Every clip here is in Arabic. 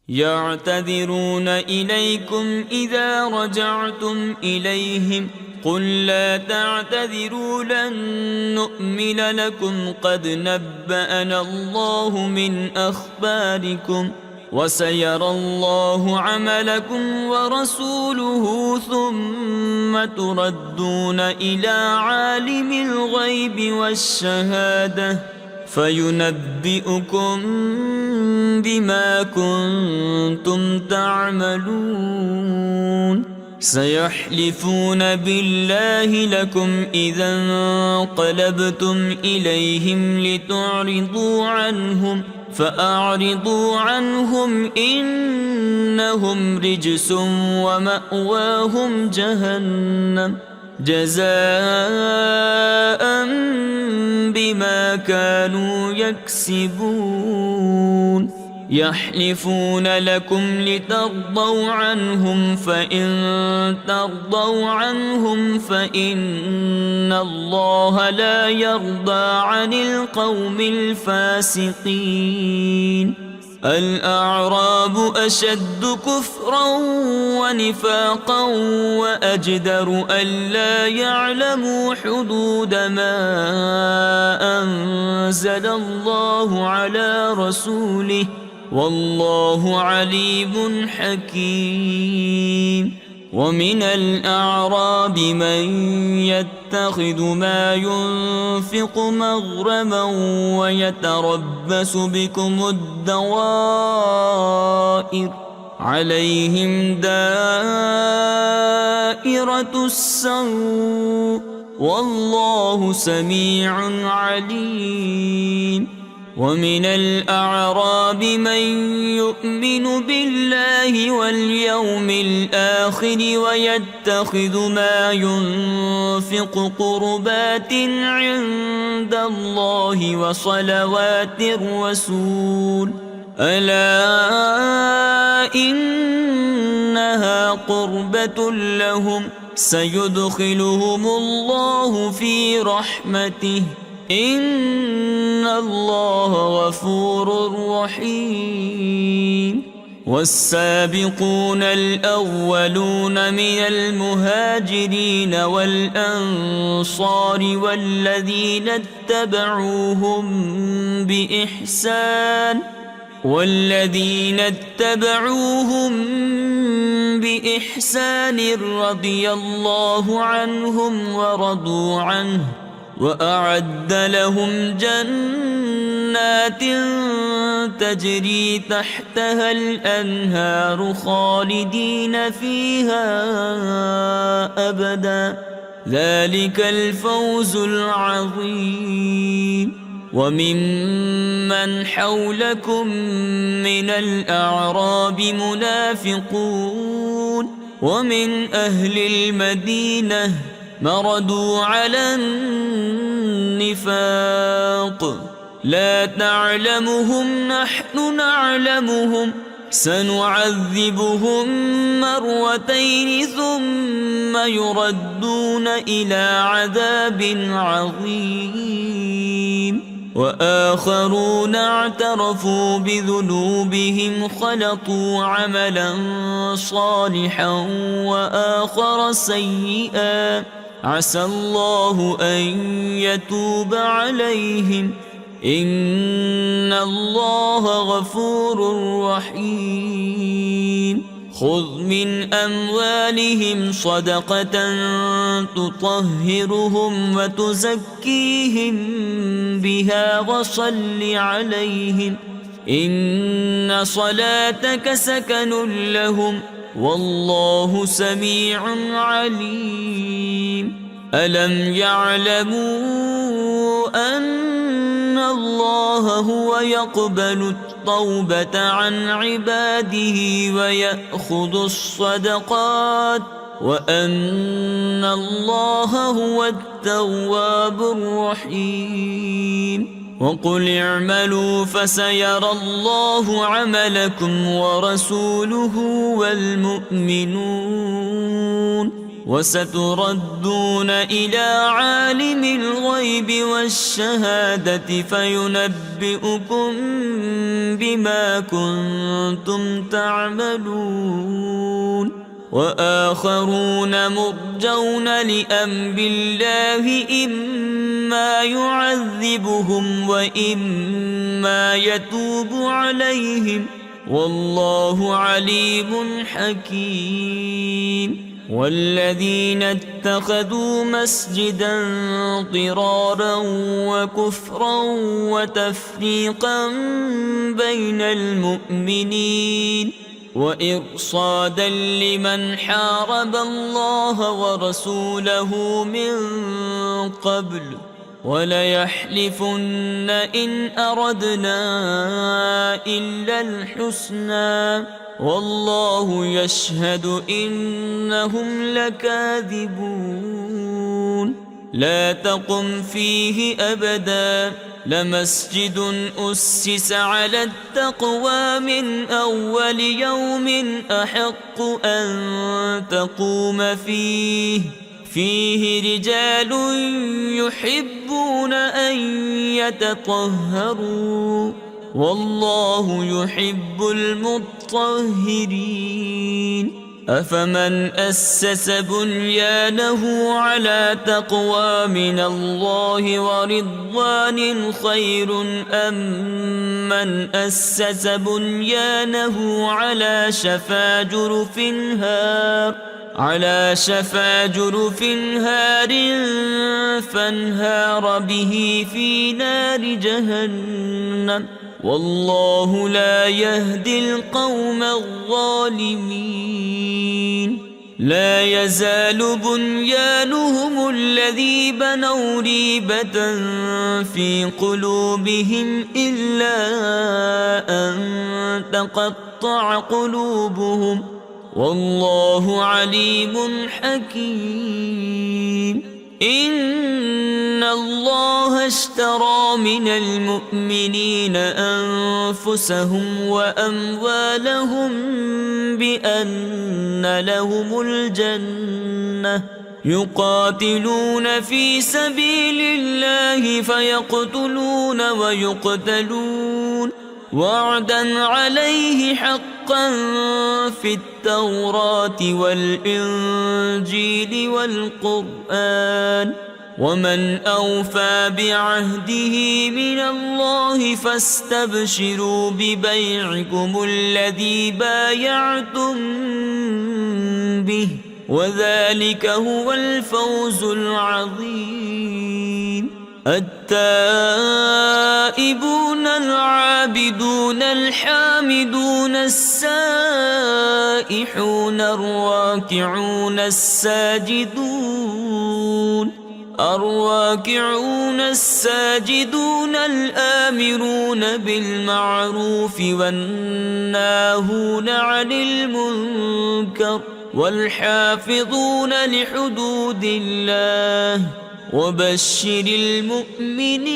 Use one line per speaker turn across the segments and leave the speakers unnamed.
يعتذرون إليكم إذا رجعتم إليهم قل لا تعتذروا لن نؤمن لكم قد نبأنا الله من أخباركم وسيرى الله عملكم ورسوله ثم تردون إلى عالم الغيب والشهادة فينبئكم بما كنتم تعملون. سيحلفون بالله لكم إذا انقلبتم إليهم لتعرضوا عنهم فأعرضوا عنهم إنهم رجس ومأواهم جهنم جزاء بما كانوا يكسبون. يحلفون لكم لترضوا عنهم فإن ترضوا عنهم فإن الله لا يرضى عن القوم الفاسقين. الأعراب أشد كفرا ونفاقا وأجدر ألا يعلموا حدود ما أنزل الله على رسوله والله عليم حكيم. ومن الأعراب من يتخذ ما ينفق مغرما ويتربص بكم الدوائر عليهم دائرة السوء والله سميع عليم. ومن الأعراب من يؤمن بالله واليوم الآخر ويتخذ ما ينفق قربات عند الله وصلوات الرسول ألا إنها قربة لهم سيدخلهم الله في رحمته إن الله غفور رحيم. والسابقون الأولون من المهاجرين والأنصار والذين اتبعوهم بإحسان رضي الله عنهم ورضوا عنه وأعد لهم جنات تجري تحتها الأنهار خالدين فيها أبدا ذلك الفوز العظيم. وممن حولكم من الأعراب منافقون ومن أهل المدينة مردوا على النفاق لا تعلمهم نحن نعلمهم سنعذبهم مرتين ثم يردون إلى عذاب عظيم. وآخرون اعترفوا بذنوبهم خلطوا عملا صالحا وآخر سيئا عسى الله أن يتوب عليهم إن الله غفور رحيم. خذ من أموالهم صدقة تطهرهم وتزكيهم بها وصل عليهم إن صلاتك سكن لهم والله سميع عليم. ألم يعلموا أن الله هو يقبل التوبة عن عباده ويأخذ الصدقات وأن الله هو التواب الرحيم. وقل اعملوا فسيرى الله عملكم ورسوله والمؤمنون وستردون إلى عالم الغيب والشهادة فينبئكم بما كنتم تعملون وآخرون مرجون لأمر الله إما يعذبهم وإما يتوب عليهم والله عليم حكيم والذين اتخذوا مسجدا ضرارا وكفرا وتفريقا بين المؤمنين وإرصادا لمن حارب الله ورسوله من قبل وليحلفن إن أردنا إلا الحسنى والله يشهد إنهم لكاذبون لا تقم فيه أبدا لمسجد أسس على التقوى من أول يوم أحق أن تقوم فيه رجال يحبون أن يتطهروا والله يحب المطهرين أفمن أسس بنيانه على تقوى من الله ورضوان خير أم من أسس بنيانه على شفا جرف هار فانهار به في نار جهنم والله لا يهدي القوم الظالمين لا يزال بنيانهم الذي بنوا ريبة في قلوبهم إلا أن تقطع قلوبهم والله عليم حكيم إن الله اشترى من المؤمنين أنفسهم وأموالهم بأن لهم الجنة يقاتلون في سبيل الله فيقتلون ويقتلون وعدا عليه حقا في التوراة والإنجيل والقرآن ومن أوفى بعهده من الله فاستبشروا ببيعكم الذي بايعتم به وذلك هو الفوز العظيم التائبون العابدون الحامدون السائحون الراكعون الساجدون الآمرون بالمعروف والناهون عن المنكر والحافظون لحدود الله وبشر المؤمنين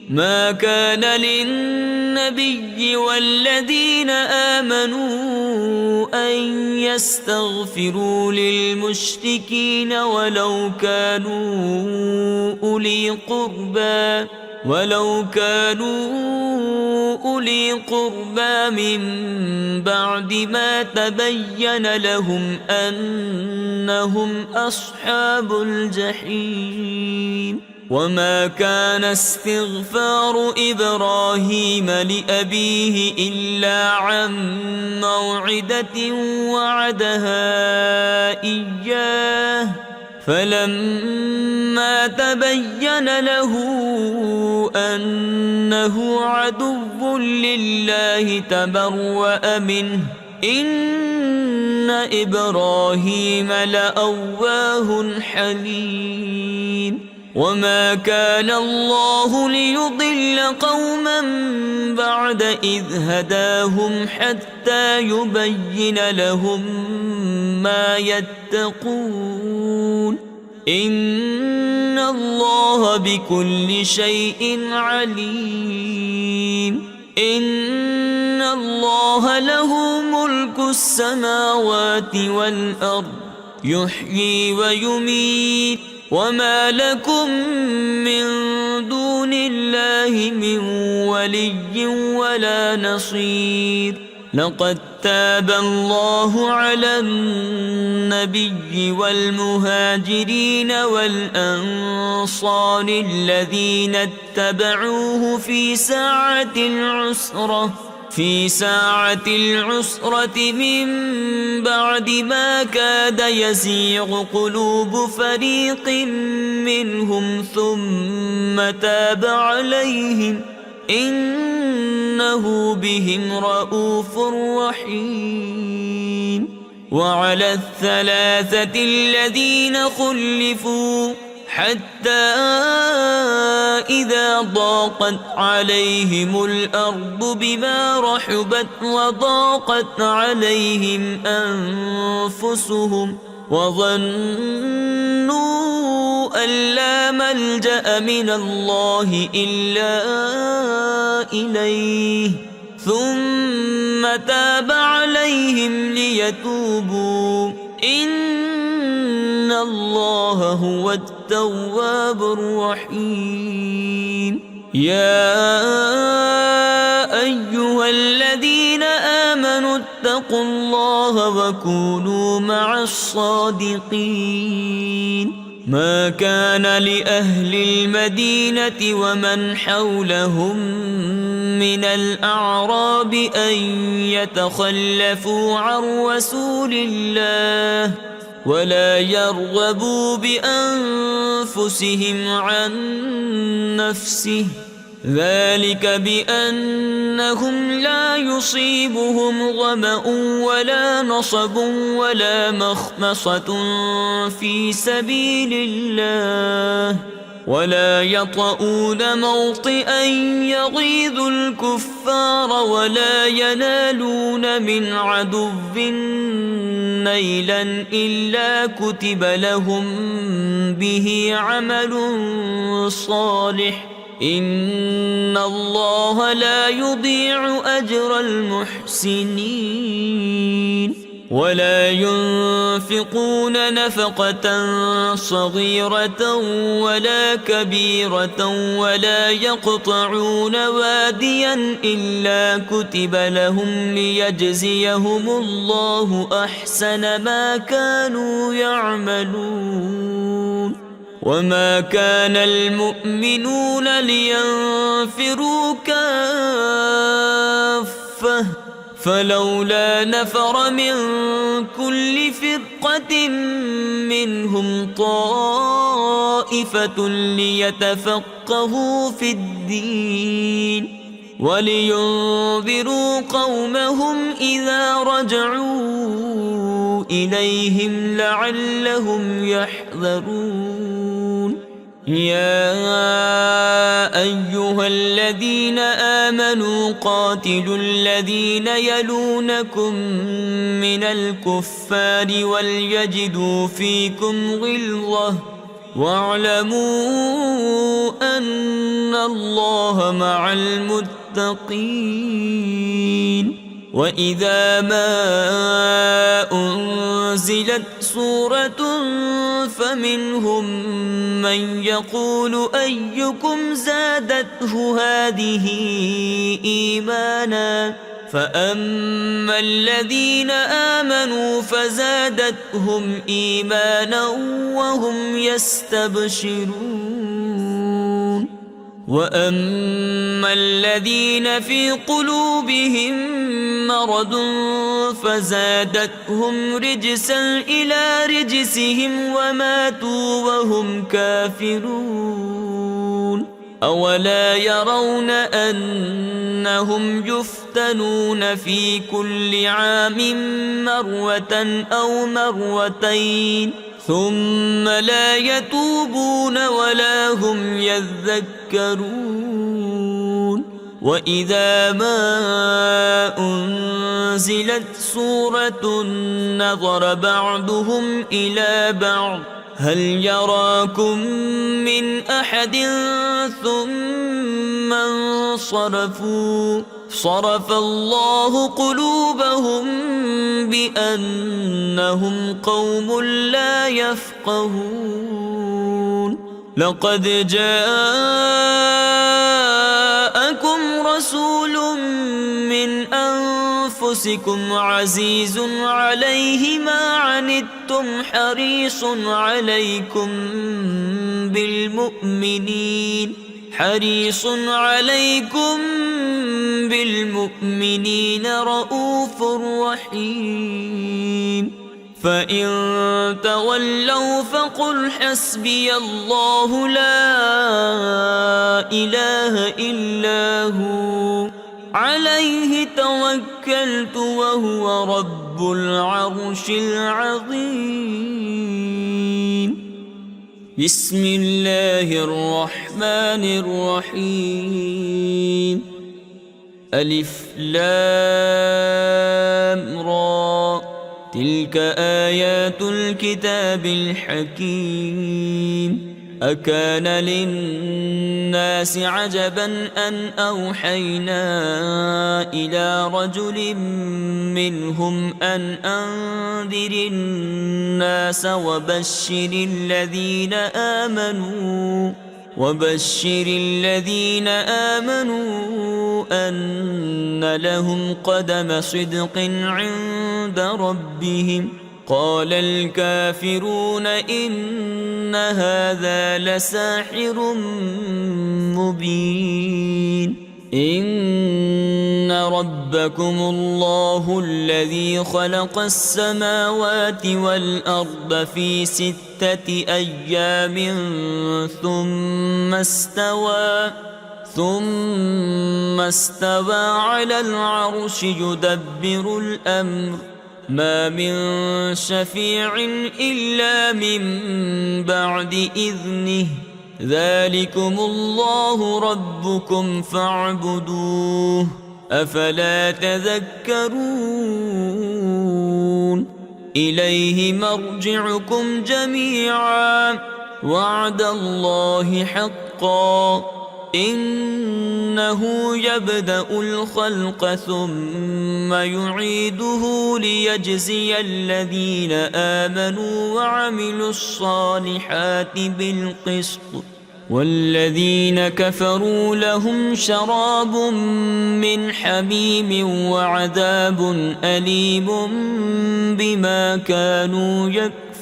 ما كان للنبي والذين آمنوا أن يستغفروا للمشركين ولو كانوا أولي قربى من بعد ما تبين لهم أنهم أصحاب الجحيم وما كان استغفار إبراهيم لأبيه إلا عن موعدة وعدها إياه فلما تبين له أنه عدو لله تبرأ منه إن إبراهيم لأواه حليم وما كان الله ليضل قوما بعد إذ هداهم حتى يبين لهم ما يتقون إن الله بكل شيء عليم إن الله له ملك السماوات والأرض يحيي ويميت وما لكم من دون الله من ولي ولا نصير لقد تاب الله على النبي والمهاجرين والأنصار الذين اتبعوه في ساعة العسرة من بعد ما كاد يزيغ قلوب فريق منهم ثم تاب عليهم إنه بهم رءوف رحيم وعلى الثلاثة الذين خلفوا حتى إذا ضاقت عليهم الأرض بما رحبت وضاقت عليهم أنفسهم وظنوا أن لا ملجأ من الله إلا إليه ثم تاب عليهم ليتوبوا إن الله هو التواب الرحيم يا أيها الذين آمنوا اتقوا الله وكونوا مع الصادقين ما كان لأهل المدينة ومن حولهم من الأعراب أن يتخلفوا عن رسول الله ولا يرغبوا بأنفسهم عن نفسه ذلك بأنهم لا يصيبهم ظمأ ولا نصب ولا مخمصة في سبيل الله ولا يطؤون موطئا يغيظ الكفار ولا ينالون من عدو نيلا إلا كتب لهم به عمل صالح إن الله لا يضيع أجر المحسنين ولا ينفقون نفقة صغيرة ولا كبيرة ولا يقطعون واديا إلا كتب لهم ليجزيهم الله أحسن ما كانوا يعملون وما كان المؤمنون لينفروا كافة فلولا نفر من كل فرقة منهم طائفة ليتفقهوا في الدين ولينذروا قومهم إذا رجعوا إليهم لعلهم يحذرون يا أيها الذين آمنوا قاتلوا الذين يلونكم من الكفار وليجدوا فيكم غلظة واعلموا أن الله مع المتقين وإذا ما أنزلت سورة فمنهم من يقول أيكم زادته هذه إيمانا فأما الذين آمنوا فزادتهم إيمانا وهم يستبشرون وأما الذين في قلوبهم مرض فزادتهم رجسا إلى رجسهم وماتوا وهم كافرون أولا يرون أنهم يفتنون في كل عام مرة أو مرتين ثم لا يتوبون ولا هم يذكرون وإذا ما أنزلت سورة نظر بعضهم إلى بعض هل يراكم من أحد ثم انصرفوا صرف الله قلوبهم بأنهم قوم لا يفقهون لقد جاءكم رسول من أنفسكم عزيز عليه ما عنتم حريص عليكم بالمؤمنين رؤوف رحيم فإن تولوا فقل حسبي الله لا إله إلا هو عليه توكلت وهو رب العرش العظيم بسم الله الرحمن الرحيم ألف لام را تلك آيات الكتاب الحكيم أكان للناس عجبا أن أوحينا إلى رجل منهم أن أنذر الناس وبشر الذين آمنوا أن لهم قدم صدق عند ربهم قال الكافرون إن هذا لساحر مبين إن ربكم الله الذي خلق السماوات والأرض في 6 أيام ثم استوى على العرش يدبر الأمر ما من شفيع إلا من بعد إذنه ذلكم الله ربكم فاعبدوه أفلا تذكرون إليه مرجعكم جميعا وعد الله حقا إنه يبدأ الخلق ثم يعيده ليجزي الذين آمنوا وعملوا الصالحات بالقسط والذين كفروا لهم شراب من حميم وعذاب أليم بما كانوا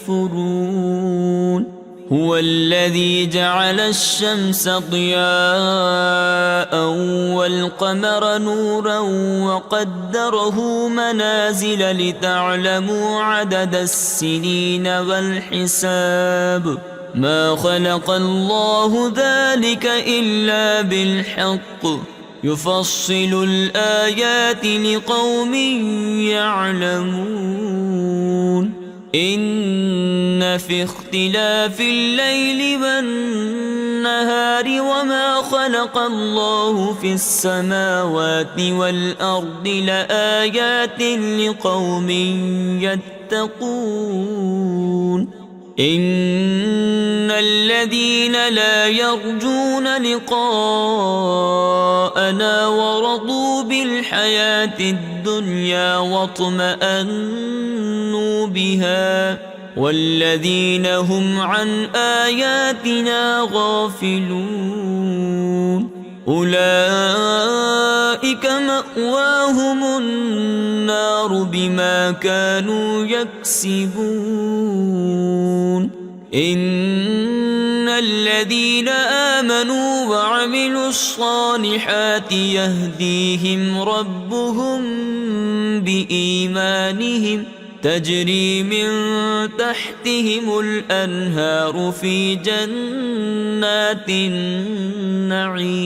يكفرون هو الذي جعل الشمس ضياء والقمر نورا وقدره منازل لتعلموا عدد السنين والحساب ما خلق الله ذلك إلا بالحق يفصل الآيات لقوم يعلمون إن في اختلاف الليل والنهار وما خلق الله في السماوات والأرض لآيات لقوم يتقون إن الذين لا يرجون لقاءنا ورضوا بالحياة الدنيا واطمأنوا بها والذين هم عن آياتنا غافلون أولئك مأواهم النار بما كانوا يكسبون إن الذين آمنوا وعملوا الصالحات يهديهم ربهم بإيمانهم تجري من تحتهم الأنهار في جنات النعيم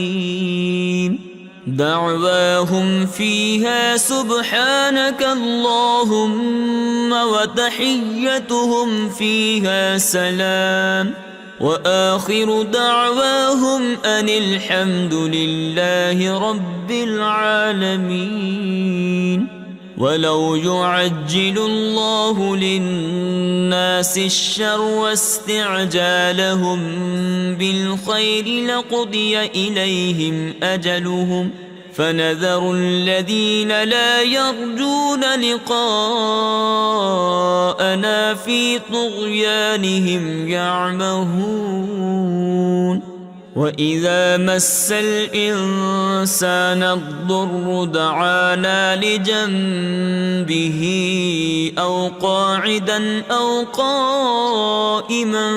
دعواهم فيها سبحانك اللهم وتحيتهم فيها سلام وآخر دعواهم أن الحمد لله رب العالمين ولو يعجل الله للناس الشر واستعجالهم بالخير لقضي إليهم أجلهم فنذر الذين لا يرجون لقاءنا في طغيانهم يعمهون وإذا مس الإنسان الضر دعانا لجنبه أو قاعدا أو قائما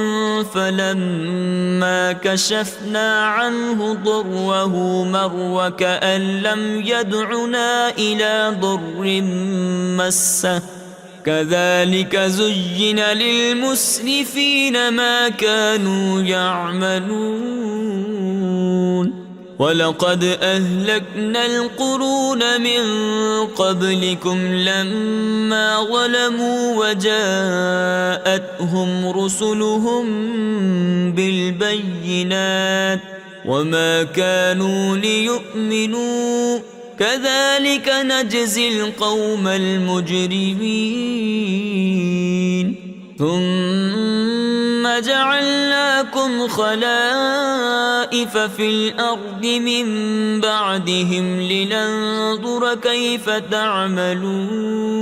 فلما كشفنا عنه ضره مر وكأن لم يدعنا إلى ضر مسه كذلك زين للمسرفين ما كانوا يعملون ولقد أهلكنا القرون من قبلكم لما ظلموا وجاءتهم رسلهم بالبينات وما كانوا ليؤمنوا كذلك نجزي القوم المجرمين ثم جعلناكم خلائف في الأرض من بعدهم لننظر كيف تعملون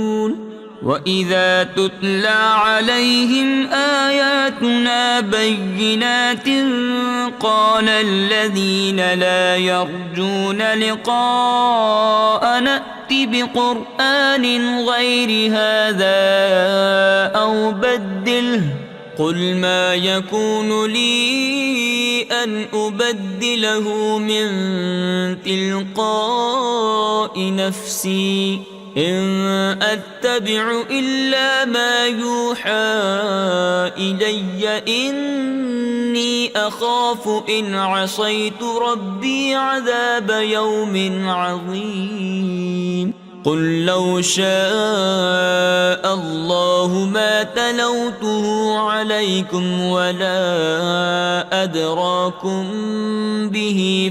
وإذا تتلى عليهم آياتنا بينات قال الذين لا يرجون لقاء نأت بقرآن غير هذا أو بدله قل ما يكون لي أن أبدله من تلقاء نفسي إن أتبع إلا ما يوحى إلي إني أخاف إن عصيت ربي عذاب يوم عظيم قل لو شاء الله ما تلوته عليكم ولا أدراكم به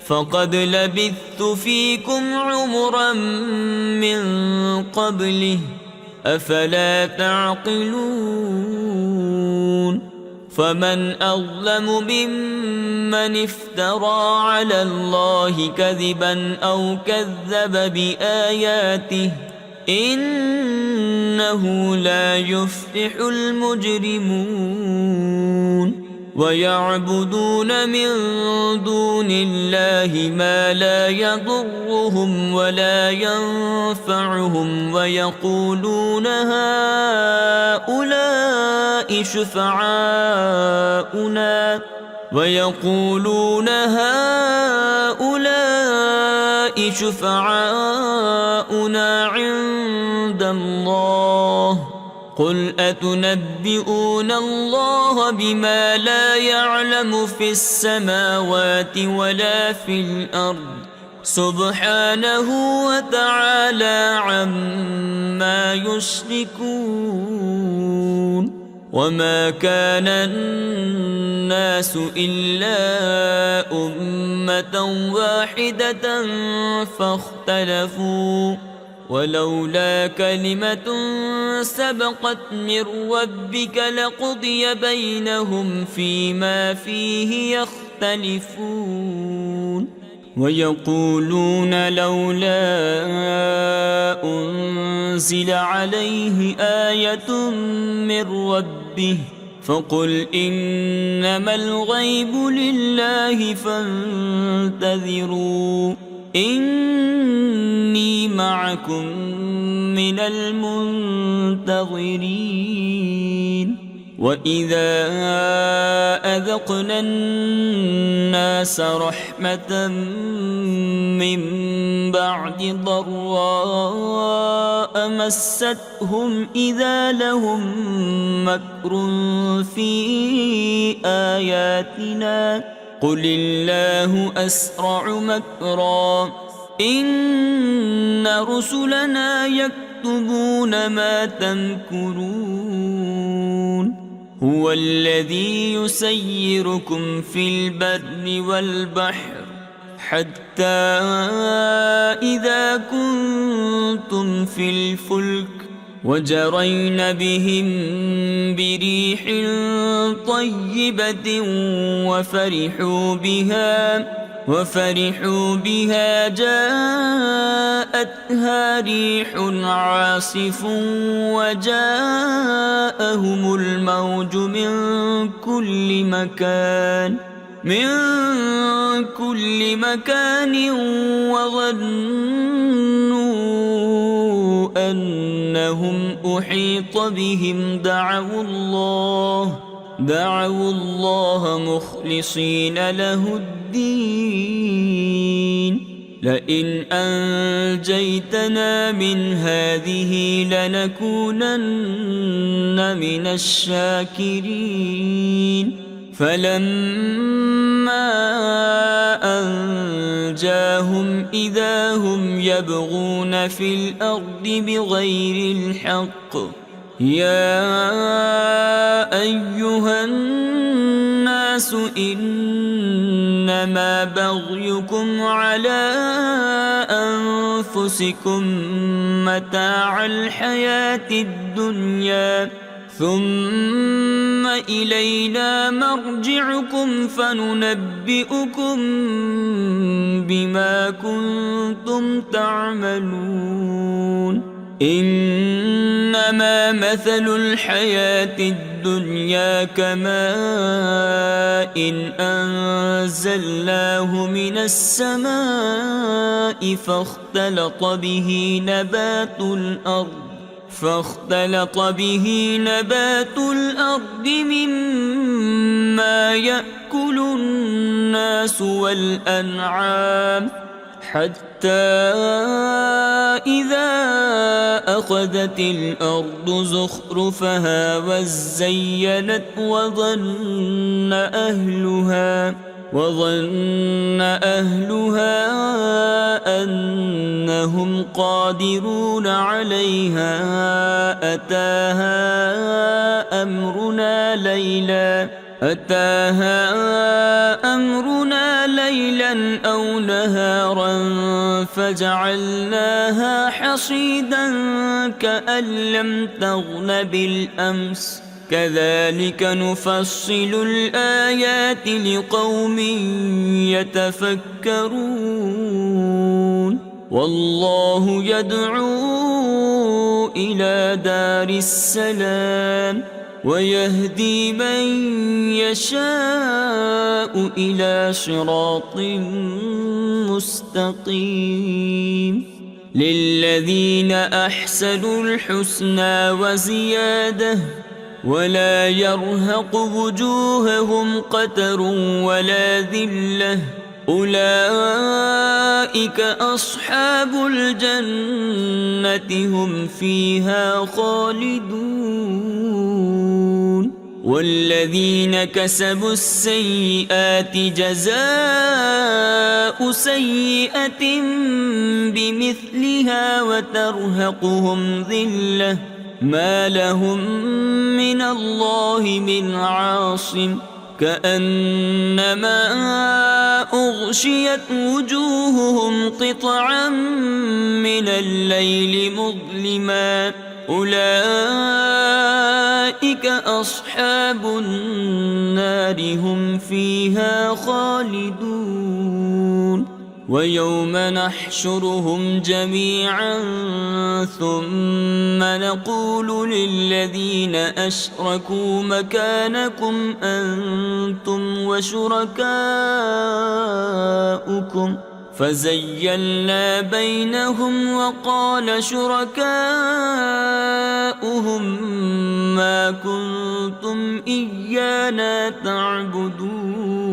فقد لبثت فيكم عمرا من قبله أفلا تعقلون فمن أظلم ممن افترى على الله كذبا أو كذب بآياته إنه لا يفلح المجرمون ويعبدون من دون الله ما لا يضرهم ولا ينفعهم ويقولون هؤلاء شفعاؤنا عند الله قل أتنبئون الله بما لا يعلم في السماوات ولا في الأرض سبحانه وتعالى عما يشركون وما كان الناس إلا أمة واحدة فاختلفوا ولولا كلمة سبقت من ربك لقضي بينهم فيما فيه يختلفون ويقولون لولا أنزل عليه آية من ربه فقل إنما الغيب لله فانتظروا إني معكم من المنتظرين وإذا أذقنا الناس رحمة من بعد ضراء مستهم إذا لهم مكر في آياتنا قل الله أسرع مكرا إن رسلنا يكتبون ما تمكرون هو الذي يسيركم في البر والبحر حتى إذا كنتم في الفلك وجرين بهم بريح طيبة وفرحوا بها جاءتها ريح عاصف وجاءهم الموج من كل مكان وظنوا أنهم أحيط بهم دعوا الله مخلصين له الدين لئن أنجيتنا من هذه لنكونن من الشاكرين فلما أنجاهم إذا هم يبغون في الأرض بغير الحق يا أيها الناس إنما بغيكم على أنفسكم متاع الحياة الدنيا ثم إلينا مرجعكم فننبئكم بما كنتم تعملون إنما مثل الحياة الدنيا كماء إن أنزلناه من السماء فاختلط به نبات الأرض مما يأكل الناس والأنعام حتى إذا أخذت الأرض زخرفها وزينت وظن أهلها أنهم قادرون عليها أتاها أمرنا ليلا أو نهارا فجعلناها حصيدا كأن لم تغن بالأمس كذلك نفصل الآيات لقوم يتفكرون والله يدعو إلى دار السلام ويهدي من يشاء إلى صراط مستقيم للذين أحسنوا الحسنى وزيادة ولا يرهق وجوههم قتر ولا ذلة أولئك أصحاب الجنة هم فيها خالدون والذين كسبوا السيئات جزاء سيئة بمثلها وترهقهم ذلة ما لهم من الله من عاصم كأنما أغشيت وجوههم قطعا من الليل مظلما أولئك أصحاب النار هم فيها خالدون ويوم نحشرهم جميعا ثم نقول للذين أشركوا مكانكم أنتم وشركاؤكم فزيلنا بينهم وقال شركاؤهم ما كنتم إيانا تعبدون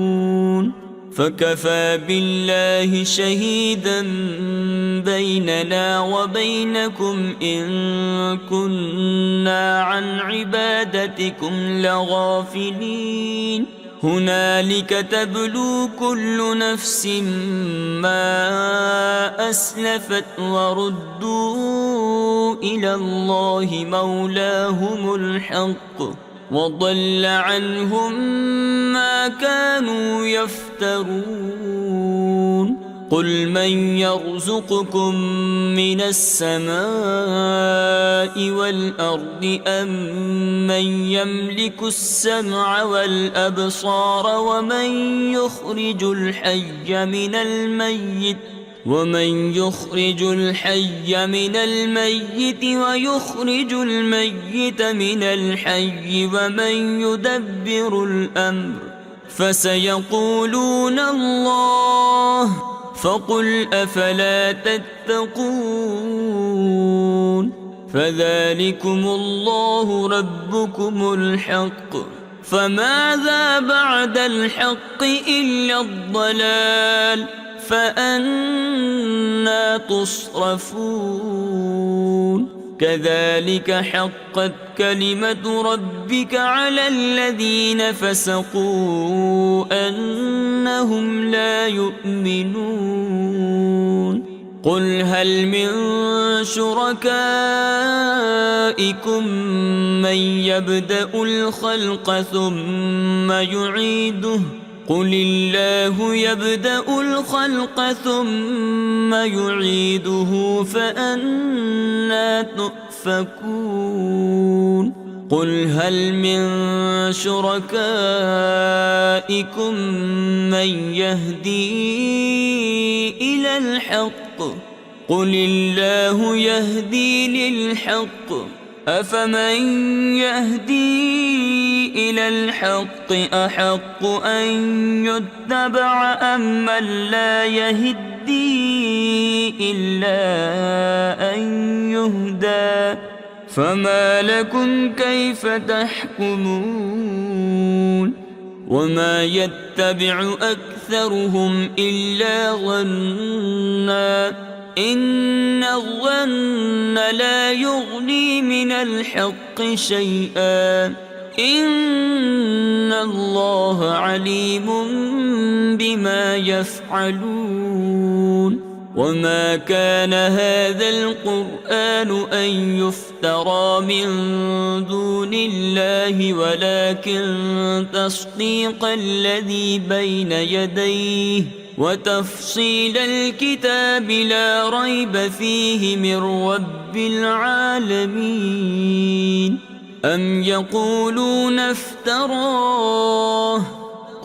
فكفى بالله شهيدا بيننا وبينكم إن كنا عن عبادتكم لغافلين هنالك تبلو كل نفس ما أسلفت وردوا إلى الله مولاهم الحق وضل عنهم ما كانوا يفترون قل من يرزقكم من السماء والأرض أم من يملك السمع والأبصار ومن يخرج الحي من الميت ويخرج الميت من الحي ومن يدبر الأمر فسيقولون الله فقل أفلا تتقون فذلكم الله ربكم الحق فماذا بعد الحق إلا الضلال فأنى تصرفون كذلك حقت كلمة ربك على الذين فسقوا أنهم لا يؤمنون قل هل من شركائكم من يبدأ الخلق ثم يعيده قل الله يبدأ الخلق ثم يعيده فأنى تؤفكون قل هل من شركائكم من يهدي إلى الحق قل الله يهدي للحق أفمن يهدي إلى الحق أحق أن يتبع أم من لا يهدي إلا أن يهدى فما لكم كيف تحكمون وما يتبع أكثرهم إلا ظنا إن الظن لا يغني من الحق شيئا إن الله عليم بما يفعلون وما كان هذا القرآن أن يفترى من دون الله ولكن تصديق الذي بين يديه وتفصيل الكتاب لا ريب فيه من رب العالمين أم يقولون افتراه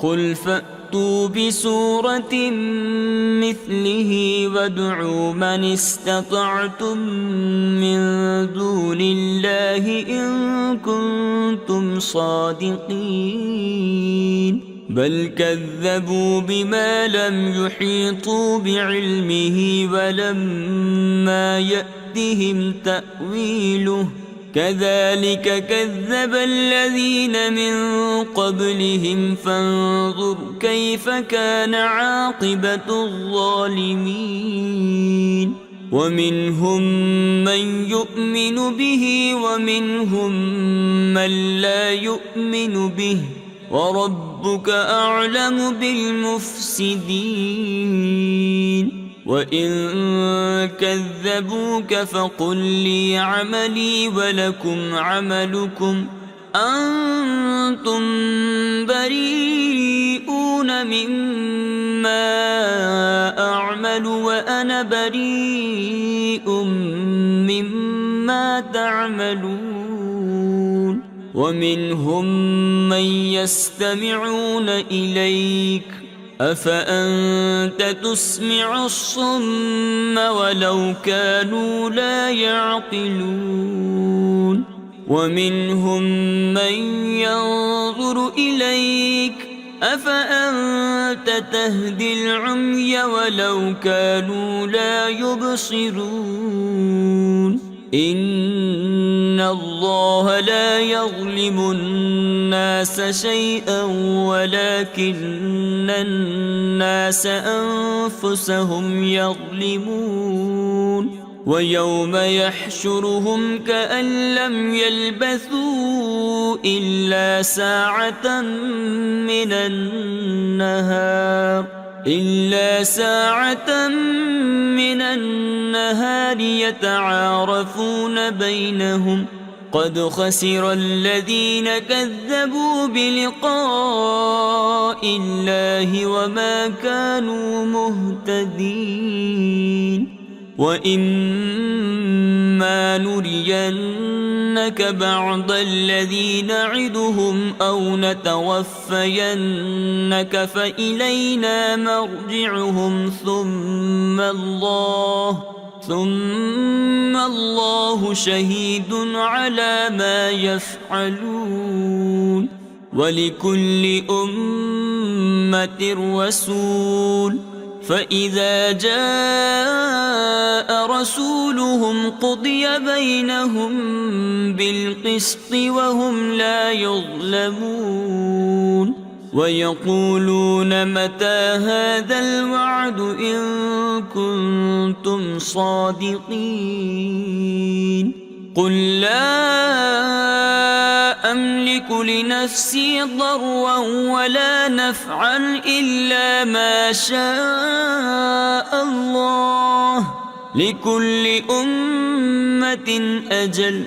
قل فأتوا بسورة مثله وادعوا من استطعتم من دون الله إن كنتم صادقين بل كذبوا بما لم يحيطوا بعلمه ولما يأتهم تأويله كذلك كذب الذين من قبلهم فانظر كيف كان عاقبة الظالمين ومنهم من يؤمن به ومنهم من لا يؤمن به وربك أعلم بالمفسدين وإن كذبوك فقل لي عملي ولكم عملكم أنتم بريئون مما أعمل وأنا بريء مما تعملون ومنهم من يستمعون إليك أفأنت تسمع الصم ولو كانوا لا يعقلون ومنهم من ينظر إليك أفأنت تهدي العمي ولو كانوا لا يبصرون إن الله لا يظلم الناس شيئا ولكن الناس أنفسهم يظلمون ويوم يحشرهم كأن لم يلبثوا إلا ساعة من النهار يتعارفون بينهم قد خسر الذين كذبوا بلقاء الله وما كانوا مهتدين. وإما نرينك بعض الذي نعدهم أو نتوفينك فإلينا مرجعهم ثم الله شهيد على ما يفعلون. ولكل أمة رسول، فإذا جاء رسولهم قضي بينهم بالقسط وهم لا يظلمون. ويقولون متى هذا الوعد إن كنتم صادقين. قل لا أملك لنفسي ضرا ولا نفعا إلا ما شاء الله، لكل أمة أجل،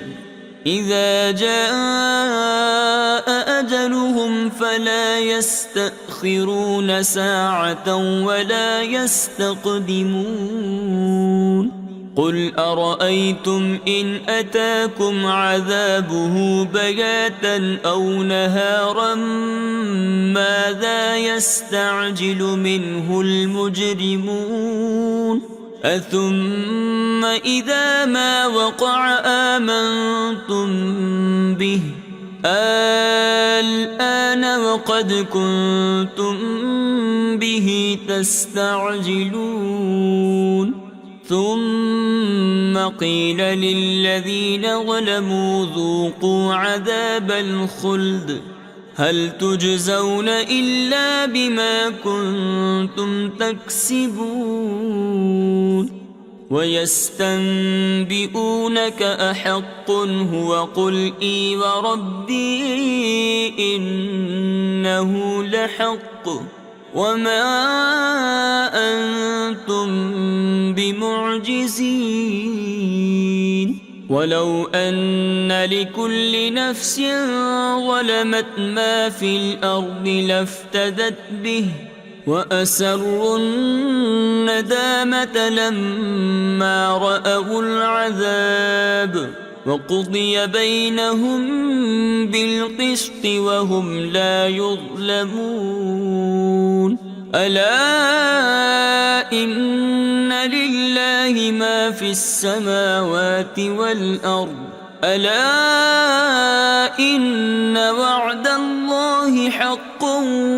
إذا جاء أجلهم فلا يستأخرون ساعة ولا يستقدمون. قل أرأيتم إن أتاكم عذابه بياتا أو نهارا ماذا يستعجل منه المجرمون؟ أثم إذا ما وقع آمنتم به الآن وقد كنتم به تستعجلون. ثم قيل للذين ظلموا ذوقوا عذاب الخلد هل تجزون إلا بما كنتم تكسبون. ويستنبئونك أحق هو قل إي وربي إنه لحق وما أنتم بمعجزين. ولو أن لكل نفس ظلمت ما في الأرض لافتدت به وأسروا الندامة لما رأوا العذاب وقضي بينهم بالقسط وهم لا يظلمون. ألا إن لله ما في السماوات والأرض ألا إن وعد الله حق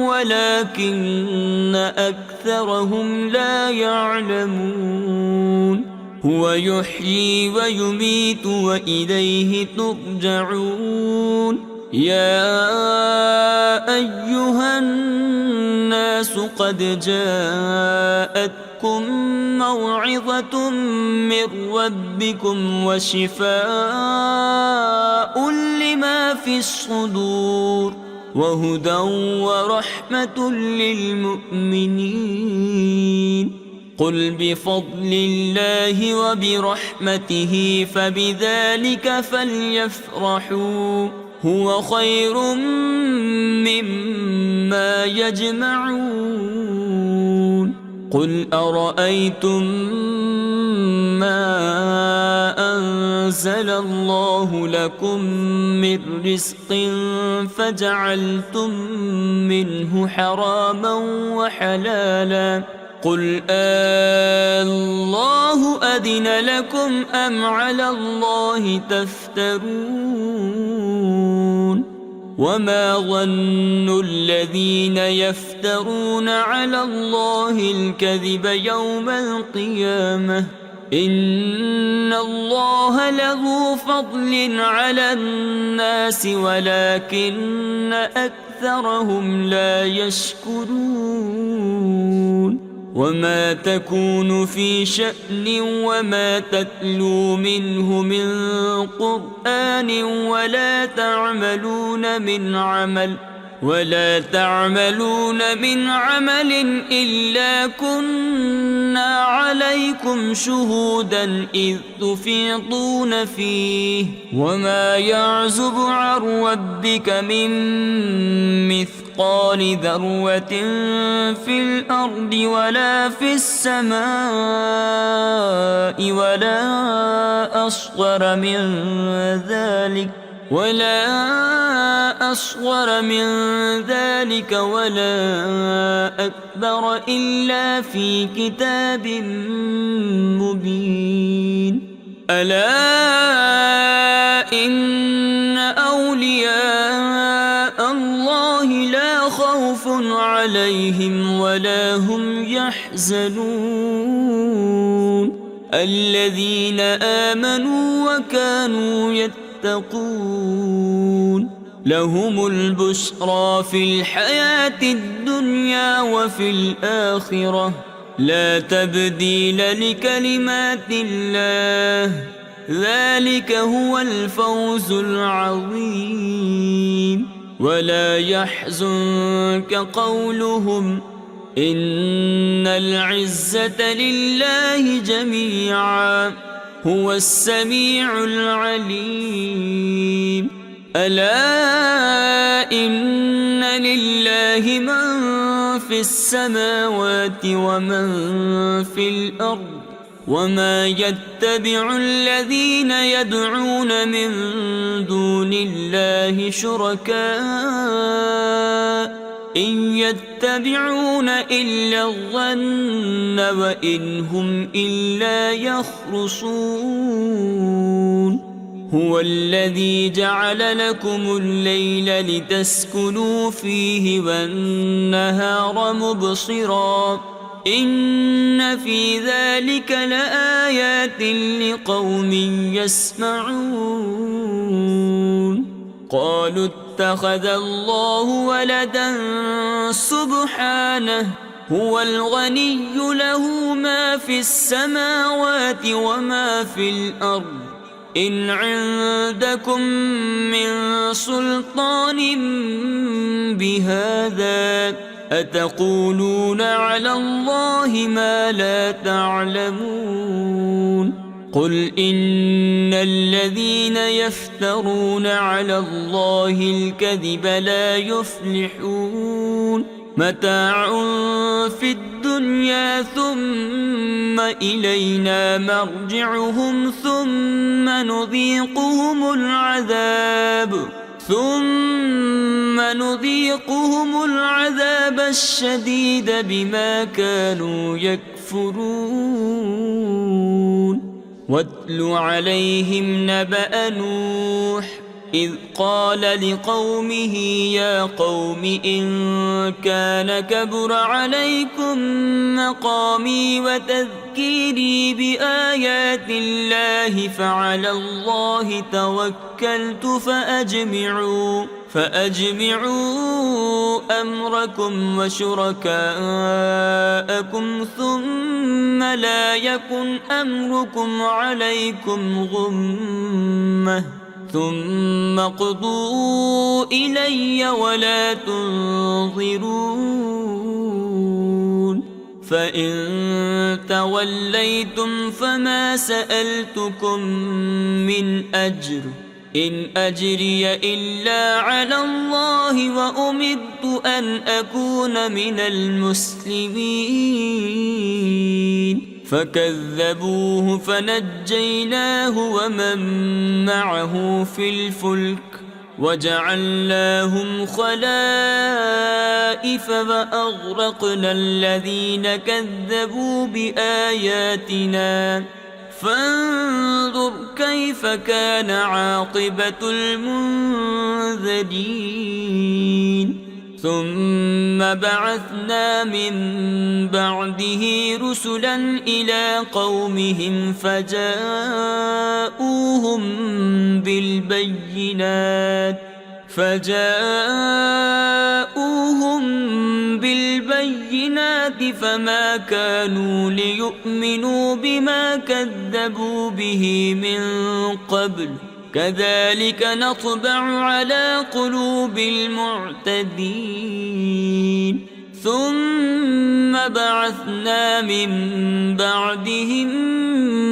ولكن أكثرهم لا يعلمون. هو يحيي ويميت وإليه ترجعون. يا أيها الناس قد جاءتكم موعظة من ربكم وشفاء لما في الصدور وهدى ورحمة للمؤمنين. قل بفضل الله وبرحمته فبذلك فليفرحوا هو خير مما يجمعون. قل أرأيتم ما أنزل الله لكم من رزق فجعلتم منه حراما وحلالا قل الله أذن لكم أم على الله تفترون. وما ظن الذين يفترون على الله الكذب يوم القيامة إن الله له فضل على الناس ولكن أكثرهم لا يشكرون. وما تكون في شأن وما تتلو منه من قرآن ولا تعملون من عمل إلا كنا عليكم عليكم شهودا إذ تفيضون فيه وما يعزب عن ربك من مثقال ذرة في الأرض ولا في السماء ولا أصغر من ذلك ولا أكبر إلا في كتاب مبين. ألا إن أولياء الله لا خوف عليهم ولا هم يحزنون الذين آمنوا وكانوا يتقون لهم البشرى في الحياة الدنيا وفي الآخرة لا تبديل لكلمات الله ذلك هو الفوز العظيم. ولا يحزنك قولهم إن العزة لله جميعا هو السميع العليم. ألا إن لله من في السماوات ومن في الأرض وما يتبع الذين يدعون من دون الله شركاء إن يتبعون إلا الظن وإن هم إلا يخرصون. هو الذي جعل لكم الليل لتسكنوا فيه والنهار مبصرا إن في ذلك لآيات لقوم يسمعون. قالوا اتخذ الله ولدا سبحانه هو الغني له ما في السماوات وما في الأرض إن عندكم من سلطان بهذا أتقولون على الله ما لا تعلمون. قل إن الذين يفترون على الله الكذب لا يفلحون متاع في الدنيا ثم إلينا مرجعهم ثم نذيقهم العذاب الشديد بما كانوا يكفرون. واتل عليهم نبأ نوح إذ قال لقومه يا قوم إن كان كبر عليكم مقامي وتذكيري بآيات الله فعلى الله توكلت فأجمعوا أمركم وشركاءكم ثم لا يكن أمركم عليكم غمة ثم اقضوا إلي ولا تنظرون. فإن توليتم فما سألتكم من أجر إن أجري إلا على الله وأمرت أن أكون من المسلمين. فكذبوه فنجيناه ومن معه في الفلك وجعلناهم خلائف وأغرقنا الذين كذبوا بآياتنا فانظر كيف كان عاقبة المنذرين. ثم بعثنا من بعده رسلا إلى قومهم فجاءوهم بالبينات فما كانوا ليؤمنوا بما كذبوا به من قبل كذلك نطبع على قلوب المعتدين. ثم بعثنا من بعدهم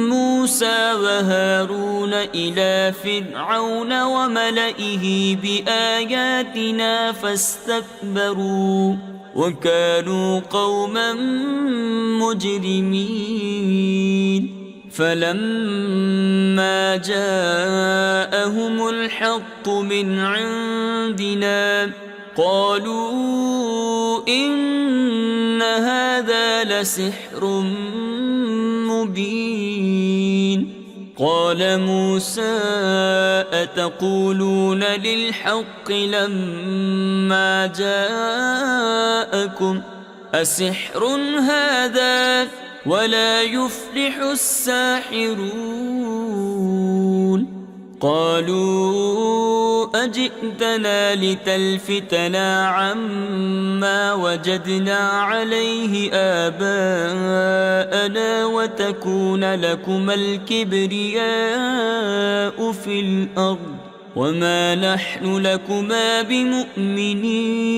موسى وهارون إلى فرعون وملئه بآياتنا فاستكبروا وكانوا قوما مجرمين. فلما جاءهم الحق من عندنا قالوا إن هذا لسحر مبين. قال موسى أتقولون للحق لما جاءكم أسحر هذا ولا يفلح الساحرون. قالوا أجئتنا لتلفتنا عما وجدنا عليه آباءنا وتكون لكما الكبرياء في الأرض وما نحن لكما بمؤمنين.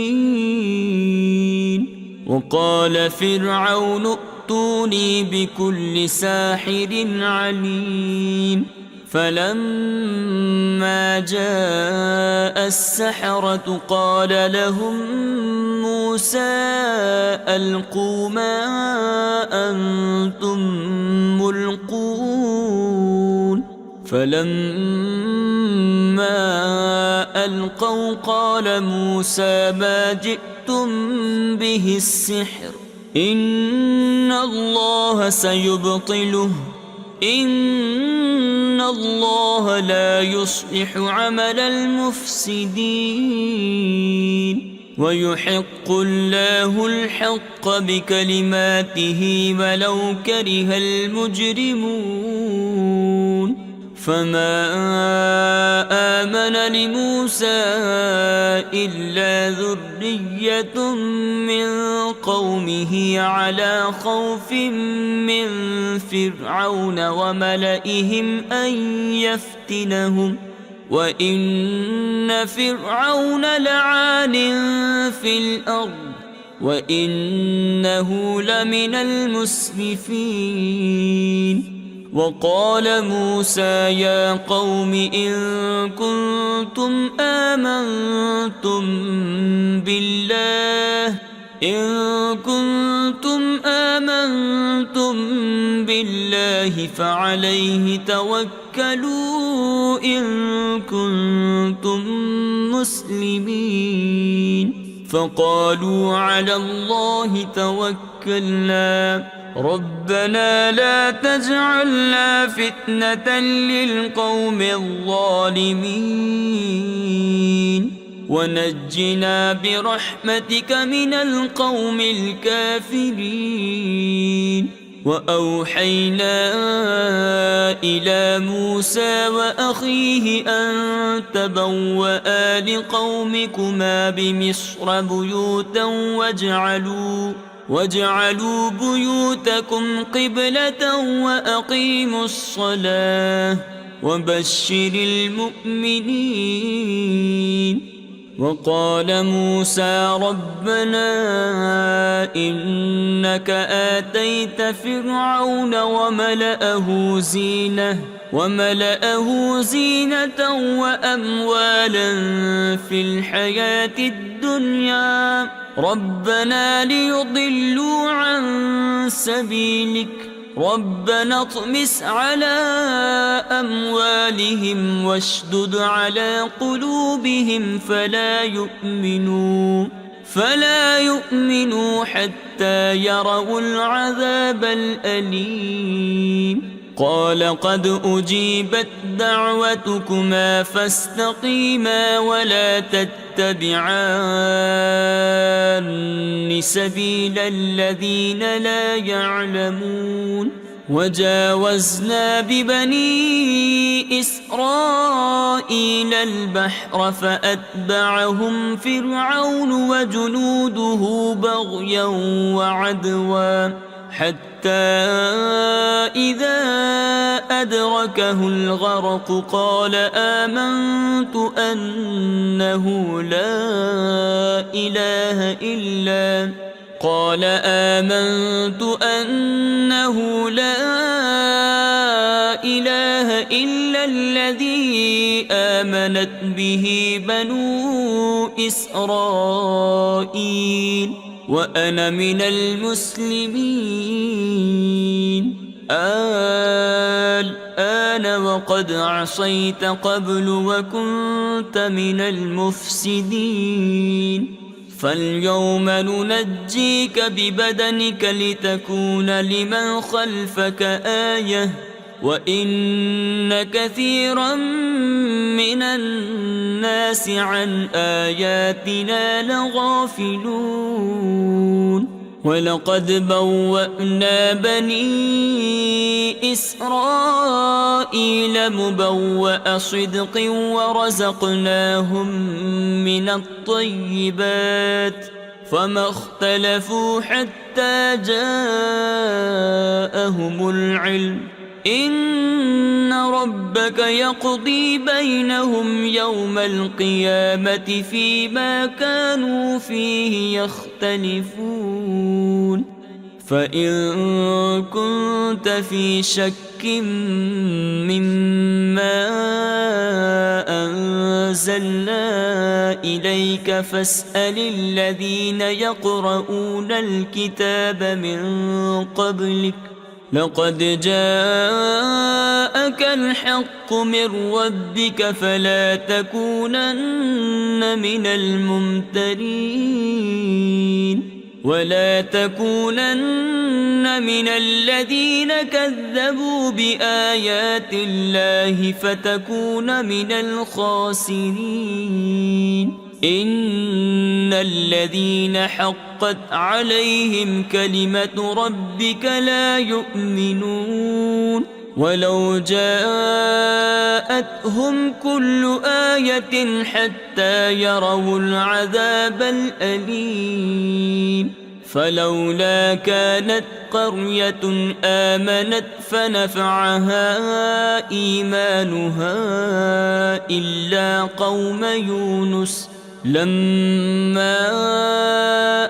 وقال فرعون ائتوني بكل ساحر عليم. فلما جاء السحرة قال لهم موسى ألقوا ما أنتم ملقون. فلما ألقوا قال موسى ما جئتم به السحر إن الله سيبطله إن الله لا يصلح عمل المفسدين ويحق الله الحق بكلماته ولو كره المجرمون. فما آمن لموسى إلا ذرية من قومه على خوف من فرعون وملئهم أن يفتنهم وإن فرعون لعال في الأرض وإنه لمن المسرفين. وقال موسى يا قوم إن كنتم آمنتم بالله فعليه توكلوا إن كنتم مسلمين. فقالوا على الله توكلنا ربنا لا تجعلنا فتنة للقوم الظالمين ونجنا برحمتك من القوم الكافرين. وأوحينا إلى موسى وأخيه أن تبوأ لقومكما بمصر بيوتا واجعلوا بيوتكم قبلة وأقيموا الصلاة وبشر المؤمنين. وقال موسى ربنا إنك آتيت فرعون وملأه زينة وأموالا في الحياة الدنيا ربنا ليضلوا عن سبيلك ربنا اطمس على أموالهم واشدد على قلوبهم فلا يؤمنوا حتى يروا العذاب الأليم. قال قد أجيبت دعوتكما فاستقيما ولا تتبعان سبيل الذين لا يعلمون. وجاوزنا ببني إسرائيل البحر فأتبعهم فرعون وجنوده بغيا وعدوا حتى إذا أدركه الغرق قال آمنت أنه لا قال آمنت أنه لا إله إلا الذي آمنت به بنو إسرائيل وأنا من المسلمين. الآن وقد عصيت قبل وكنت من المفسدين، فاليوم ننجيك ببدنك لتكون لمن خلفك آية وإن كثيرا من الناس عن آياتنا لغافلون. ولقد بوأنا بني إسرائيل مبوأ صدق ورزقناهم من الطيبات فما اختلفوا حتى جاءهم العلم إن ربك يقضي بينهم يوم القيامة فيما كانوا فيه يختلفون. فإن كنت في شك مما أنزلنا إليك فاسأل الذين يقرؤون الكتاب من قبلك لقد جاءك الحق من ربك فلا تكونن من الممترين ولا تكونن من الذين كذبوا بآيات الله فتكون من الخاسرين. إن الذين حقت عليهم كلمة ربك لا يؤمنون ولو جاءتهم كل آية حتى يروا العذاب الأليم. فلولا كانت قرية آمنت فنفعها إيمانها إلا قوم يونس لما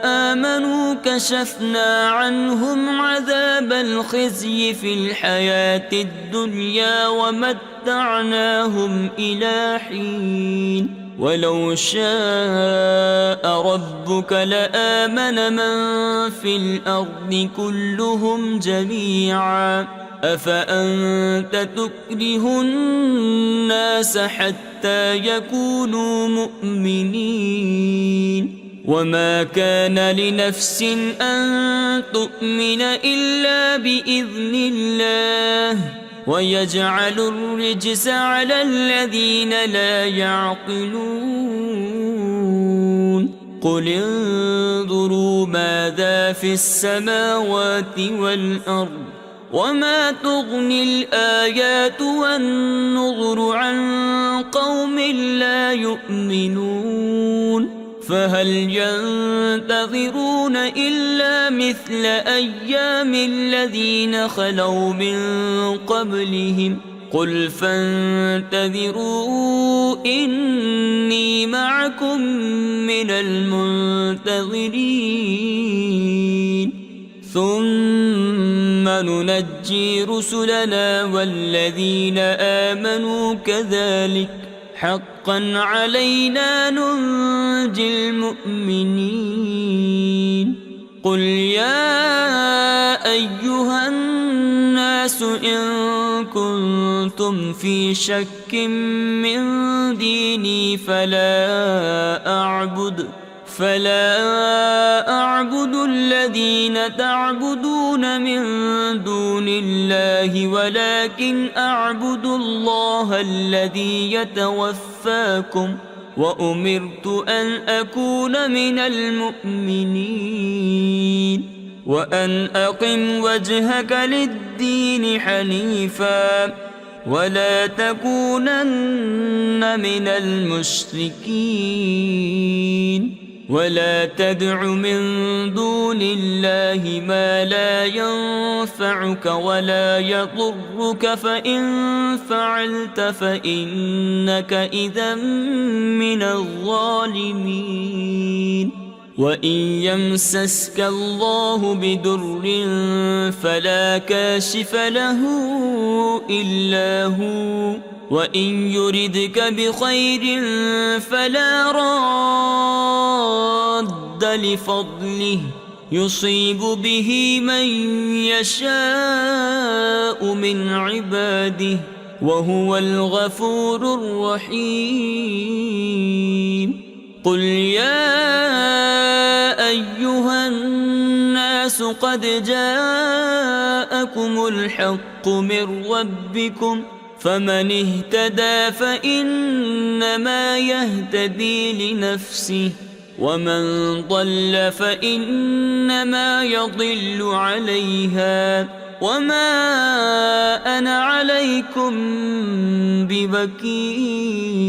آمنوا كشفنا عنهم عذاب الخزي في الحياة الدنيا ومتعناهم إلى حين. ولو شاء ربك لآمن من في الأرض كلهم جميعا أفأنت تكره الناس حتى يكونوا مؤمنين. وما كان لنفس أن تؤمن إلا بإذن الله ويجعل الرجس على الذين لا يعقلون. قل انظروا ماذا في السماوات والأرض وما تغني الآيات والنظر عن قوم لا يؤمنون. فهل ينتظرون إلا مثل أيام الذين خلوا من قبلهم قل فانتظروا إني معكم من المنتظرين. ثم ننجي رسلنا والذين آمنوا كذلك حقا علينا ننجي المؤمنين. قل يا أيها الناس إن كنتم في شك من ديني فلا أعبد الذين تعبدون من دون الله ولكن أعبد الله الذي يتوفاكم وأمرت أن أكون من المؤمنين وأن أقم وجهك للدين حنيفا ولا تكونن من المشركين. ولا تدع من دون الله ما لا ينفعك ولا يضرك فإن فعلت فإنك إذا من الظالمين. وإن يمسسك الله بضر فلا كاشف له إلا هو، وإن يردك بخير فلا راد لفضله يصيب به من يشاء من عباده وهو الغفور الرحيم. قل يا أيها الناس قد جاءكم الحق من ربكم، فمن اهتدى فإنما يهتدي لنفسه، ومن ضل فإنما يضل عليها، وما أنا عليكم بوكيل.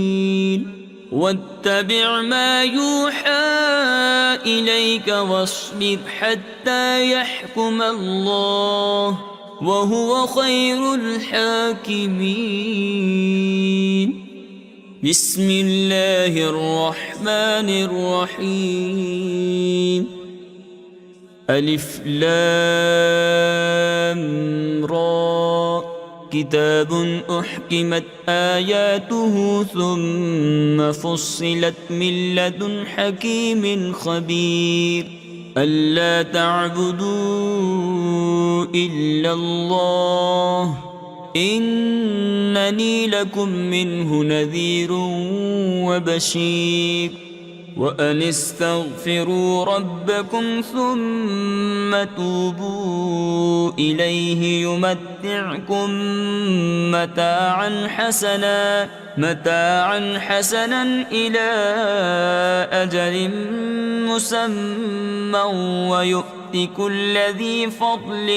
واتبع ما يوحى إليك واصبر حتى يحكم الله وهو خير الحاكمين. بسم الله الرحمن الرحيم. ألف لام را، كتاب أحكمت آياته ثم فصلت من لدن حكيم خبير. ألا تعبدوا إلا الله إنني لكم منه نذير وبشير. وأن استغفروا ربكم ثم توبوا إليه يمتعكم متاعا حسنا إلى أجل مسمى ويؤت كل ذي فضل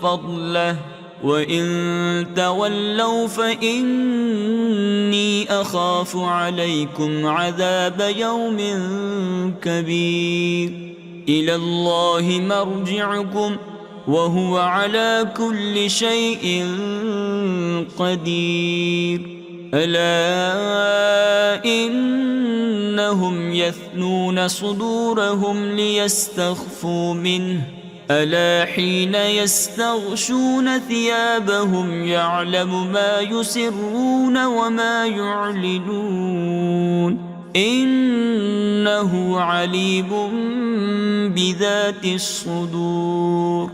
فضله، وإن تولوا فإني أخاف عليكم عذاب يوم كبير. إلى الله مرجعكم وهو على كل شيء قدير. ألا إنهم يثنون صدورهم ليستخفوا منه، ألا حين يستغشون ثيابهم يعلم ما يسرون وما يعلنون إنه عليم بذات الصدور.